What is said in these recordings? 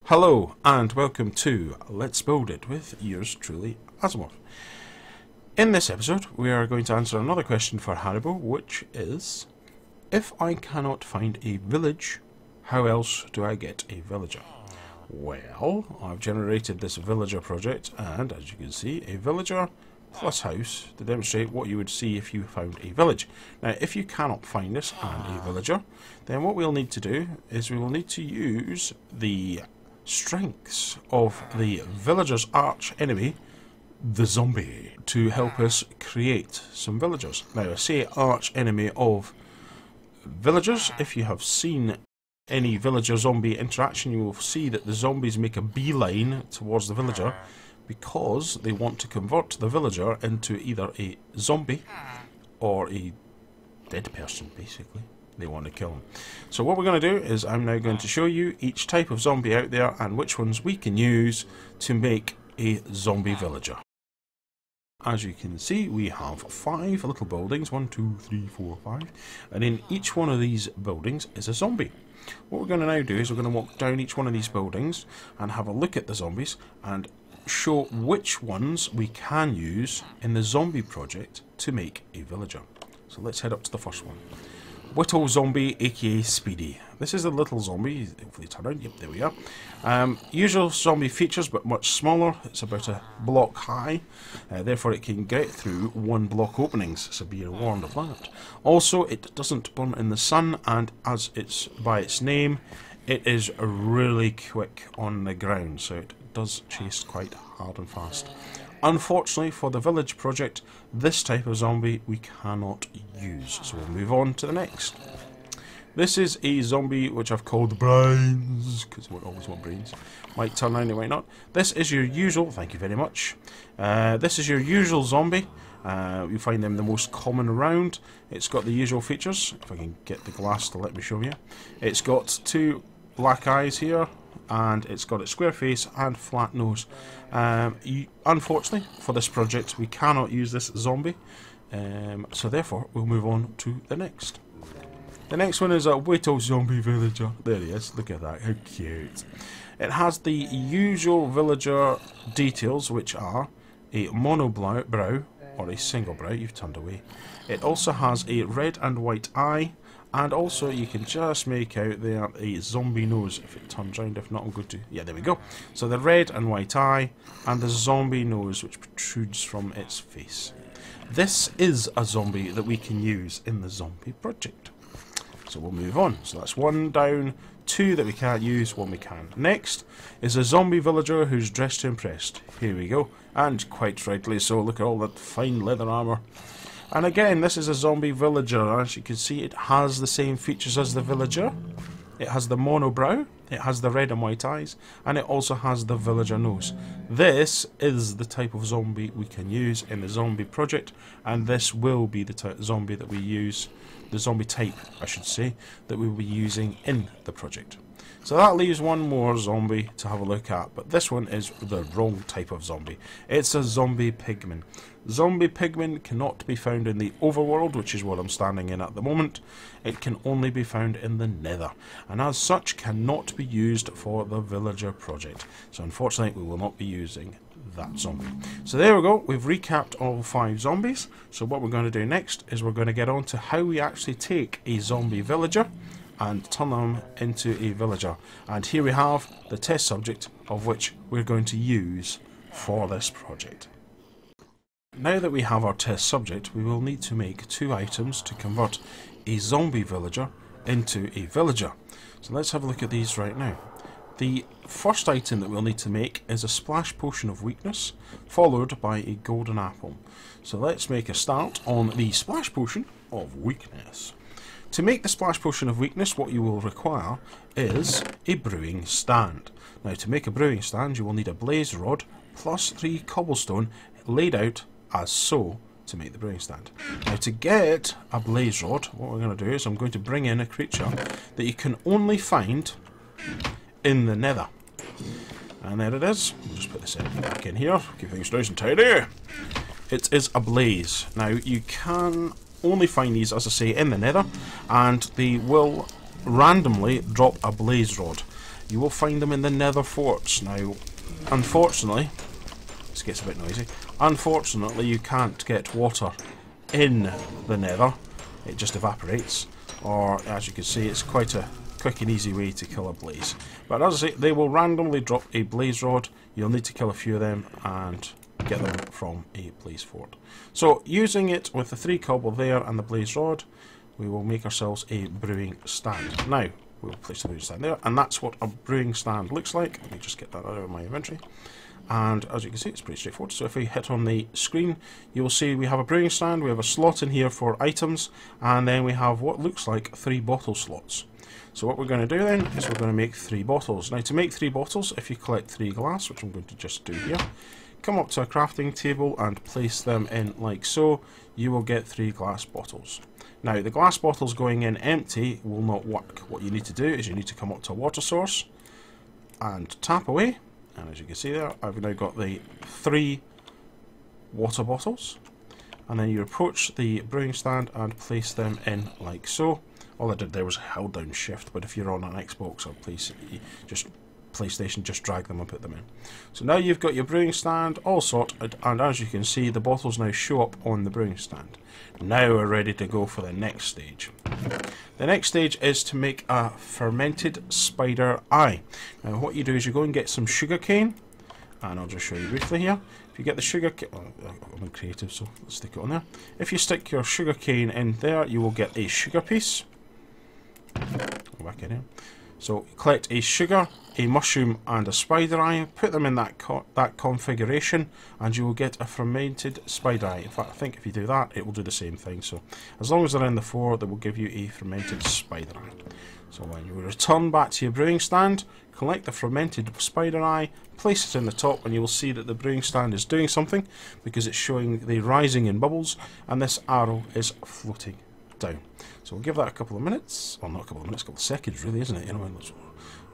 Hello and welcome to Let's Build It with yours truly, Azarmorph. In this episode we are going to answer another question for Haribo, which is, if I cannot find a village, how else do I get a villager? Well, I've generated this villager project, and as you can see, a villager plus house to demonstrate what you would see if you found a village. Now, if you cannot find this and a villager, then what we'll need to do is we will need to use the strengths of the villager's arch enemy, the zombie, to help us create some villagers. Now, I say arch enemy of villagers. If you have seen any villager zombie interaction, you will see that the zombies make a beeline towards the villager because they want to convert the villager into either a zombie or a dead person, basically. They want to kill him. So what we're going to do is I'm now going to show you each type of zombie out there and which ones we can use to make a zombie villager. As you can see, we have 5 little buildings, 1, 2, 3, 4, 5, and in each one of these buildings is a zombie. What we're going to now do is we're going to walk down each one of these buildings and have a look at the zombies and show which ones we can use in the zombie project to make a villager. So let's head up to the first one. Whittle Zombie, aka Speedy. This is a little zombie. Hopefully turn around. Yep, there we are. Usual zombie features, but much smaller. It's about a block high. Therefore, it can get through 1 block openings, so be warned of that. Also, it doesn't burn in the sun, and as it's by its name, it is really quick on the ground, so it does chase quite hard and fast. Unfortunately for the village project, this type of zombie we cannot use, so we'll move on to the next. This is a zombie which I've called Brains, because I always want brains. Might turn around, it might not. This is your usual, thank you very much. This is your usual zombie. You find them the most common around. It's got the usual features, if I can get the glass to let me show you. It's got 2 black eyes here, and it's got a square face and flat nose. Unfortunately for this project we cannot use this zombie, so therefore we'll move on to the next. The next one is a Whittle Zombie Villager. There he is, look at that, how cute. It has the usual villager details, which are a monobrow, or a single brow, you've turned away. It also has a red and white eye, and also you can just make out there a zombie nose if it turns round. If not, I'm going to... yeah, there we go. So the red and white eye and the zombie nose which protrudes from its face. This is a zombie that we can use in the zombie project. So we'll move on. So that's 1 down, 2 that we can't use, 1 we can. Next is a zombie villager who's dressed to impress. Here we go. And quite rightly so. Look at all that fine leather armour. And again, this is a zombie villager. As you can see, it has the same features as the villager. It has the monobrow, it has the red and white eyes, and it also has the villager nose. This is the type of zombie we can use in the zombie project, and this will be the zombie that we use, the zombie type, I should say, that we will be using in the project. So that leaves 1 more zombie to have a look at, but this one is the wrong type of zombie. It's a zombie pigman. Zombie pigman cannot be found in the overworld, which is what I'm standing in at the moment. It can only be found in the nether, and as such cannot be used for the villager project. So unfortunately we will not be using that zombie. So there we go, we've recapped all 5 zombies. So what we're going to do next is we're going to get on to how we actually take a zombie villager and turn them into a villager. And here we have the test subject of which we're going to use for this project. Now that we have our test subject, we will need to make 2 items to convert a zombie villager into a villager. So let's have a look at these right now. The first item that we'll need to make is a splash potion of weakness, followed by a golden apple. So let's make a start on the splash potion of weakness. To make the splash potion of weakness, what you will require is a brewing stand. Now, to make a brewing stand, you will need a blaze rod plus 3 cobblestone laid out as so to make the brewing stand. Now, to get a blaze rod, what we're going to do is I'm going to bring in a creature that you can only find in the nether. And there it is. We'll just put this back in here, keep things nice and tidy. It is a blaze. Now, you can only find these, as I say, in the nether, and they will randomly drop a blaze rod. you will find them in the nether forts. Now, unfortunately, this gets a bit noisy, unfortunately you can't get water in the nether, it just evaporates, or as you can see it's quite a quick and easy way to kill a blaze. But as I say, they will randomly drop a blaze rod, you'll need to kill a few of them and get them from a blaze fort. So using it with the 3 cobble there and the blaze rod, we will make ourselves a brewing stand. Now, we'll place the brewing stand there, and that's what a brewing stand looks like. Let me just get that out of my inventory. And as you can see, it's pretty straightforward. So if we hit on the screen, you will see we have a brewing stand, we have a slot in here for items, and then we have what looks like 3 bottle slots. So what we're going to do then is we're going to make 3 bottles. Now to make 3 bottles, if you collect 3 glass, which I'm going to just do here, come up to a crafting table and place them in like so, you will get 3 glass bottles. Now the glass bottles going in empty will not work. What you need to do is you need to come up to a water source and tap away, and as you can see there, I've now got the 3 water bottles, and then you approach the brewing stand and place them in like so. All I did there was held down shift, but if you're on an Xbox or PlayStation, just drag them and put them in. So now you've got your brewing stand all sorted, and as you can see, the bottles now show up on the brewing stand. Now we're ready to go for the next stage. The next stage is to make a fermented spider eye. Now what you do is you go and get some sugar cane, and I'll just show you briefly here. If you get the sugar cane, I'm in creative, so let's stick it on there. If you stick your sugar cane in there, you will get a sugar piece. Go back in here. So collect a sugar, a mushroom and a spider eye, put them in that configuration, and you will get a fermented spider eye. In fact, I think if you do that, it will do the same thing. So as long as they're in the 4, they will give you a fermented spider eye. So when you return back to your brewing stand, collect the fermented spider eye, place it in the top, and you will see that the brewing stand is doing something because it's showing the rising in bubbles, and this arrow is floating down. So we'll give that a couple of minutes, or not a couple of minutes, a couple of seconds really, isn't it? You know,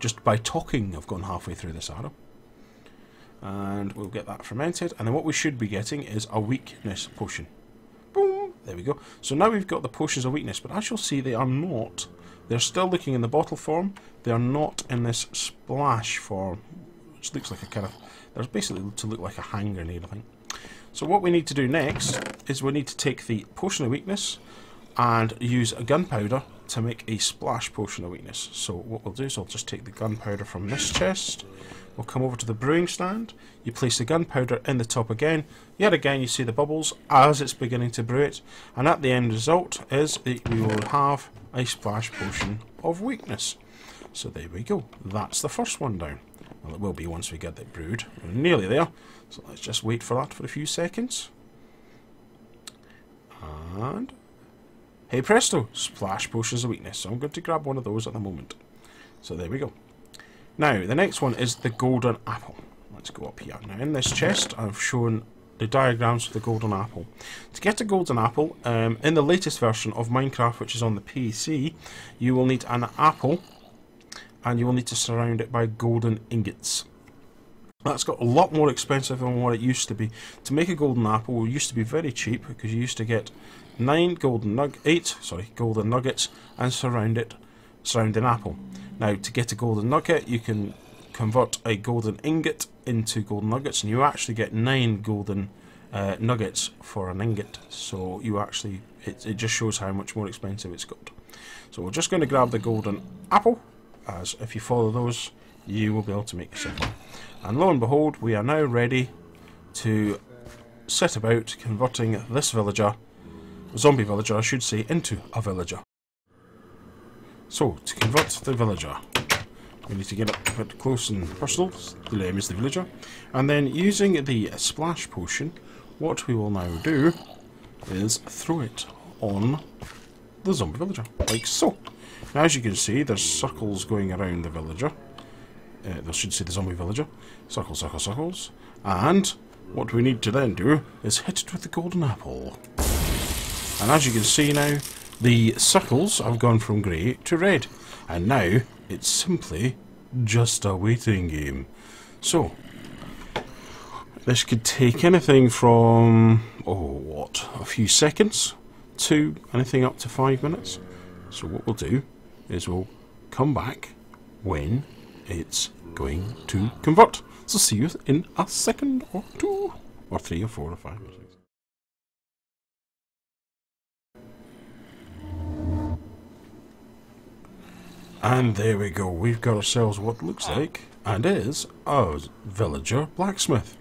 just by talking I've gone halfway through this arrow. And we'll get that fermented, and then what we should be getting is a weakness potion. Boom! There we go. So now we've got the potions of weakness, but as you'll see, they are not. They're still looking in the bottle form. They are not in this splash form, which looks like a kind of, they're basically to look like a hand grenade, I think. So what we need to do next is we need to take the potion of weakness and use a gunpowder to make a splash potion of weakness. So what we'll do is I'll just take the gunpowder from this chest, we'll come over to the brewing stand, you place the gunpowder in the top again, yet again you see the bubbles as it's beginning to brew it, and at the end result is that we will have a splash potion of weakness. So there we go, that's the first one down. Well, it will be once we get it brewed. We're nearly there, so let's just wait for that for a few seconds. And hey presto, splash potions of weakness. So I'm going to grab one of those at the moment. So there we go. Now the next one is the golden apple. Let's go up here. Now in this chest I've shown the diagrams for the golden apple. To get a golden apple, in the latest version of Minecraft, which is on the PC, you will need an apple, and you will need to surround it by golden ingots. That's got a lot more expensive than what it used to be. To make a golden apple, it used to be very cheap because you used to get 8 golden nuggets and surround an apple. Now to get a golden nugget, you can convert a golden ingot into golden nuggets, and you actually get 9 golden nuggets for an ingot. So you actually, it just shows how much more expensive it's got. So we're just going to grab the golden apple, as if you follow those, you will be able to make yourself one. And lo and behold, we are now ready to set about converting this villager, zombie villager I should say, into a villager. So, to convert the villager, we need to get up a bit close and personal. The name is the villager. And then using the splash potion, what we will now do is throw it on the zombie villager, like so. Now as you can see, there's circles going around the villager. I should say the zombie villager. Circles, circles, circles. And what we need to then do is hit it with the golden apple. And as you can see now, the circles have gone from grey to red. And now, it's simply just a waiting game. So, this could take anything from, a few seconds to anything up to 5 minutes. So what we'll do is we'll come back when it's going to convert. So see you in a second or two, or 3 or 4 or 5 or 6. And there we go, we've got ourselves what looks like, and is, a villager blacksmith.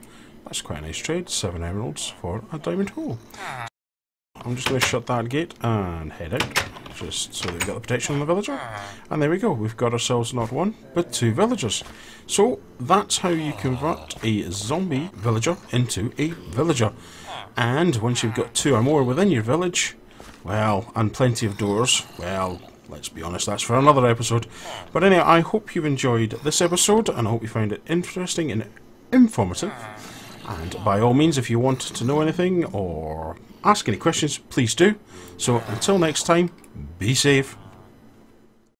That's quite a nice trade, 7 emeralds for a diamond hole. I'm just going to shut that gate and head out, just so that we've got the protection on the villager. And there we go, we've got ourselves not 1, but 2 villagers. So, that's how you convert a zombie villager into a villager. And once you've got 2 or more within your village, well, and plenty of doors, well, let's be honest, that's for another episode. But anyway, I hope you've enjoyed this episode, and I hope you found it interesting and informative. And by all means, if you want to know anything or ask any questions, please do. So until next time, be safe.